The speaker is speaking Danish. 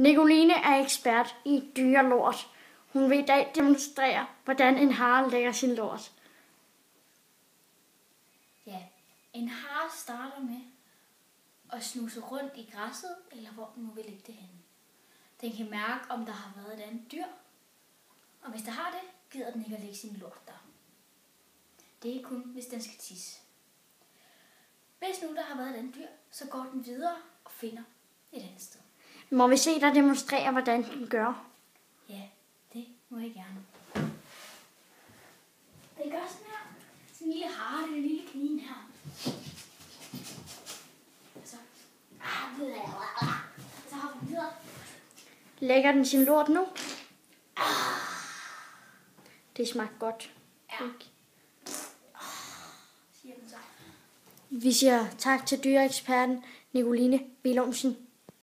Nicoline er ekspert i dyrelort. Hun vil i dag demonstrere, hvordan en hare lægger sin lort. Ja, en hare starter med at snuse rundt i græsset, eller hvor den nu vil lægge det henne. Den kan mærke, om der har været et andet dyr, og hvis der har det, gider den ikke at lægge sin lort der. Det er kun, hvis den skal tisse. Hvis nu der har været et andet dyr, så går den videre og finder et andet sted. Må vi se dig demonstrere, hvordan den gør? Ja, det må jeg gerne. Den gør sådan her. Sådan en lille hare, den lille kanin her. Så har vi videre. Lægger den sin lort nu? Det smagte godt. Ja. Siger den så. Vi siger tak til dyreeksperten Nicoline Willumsen.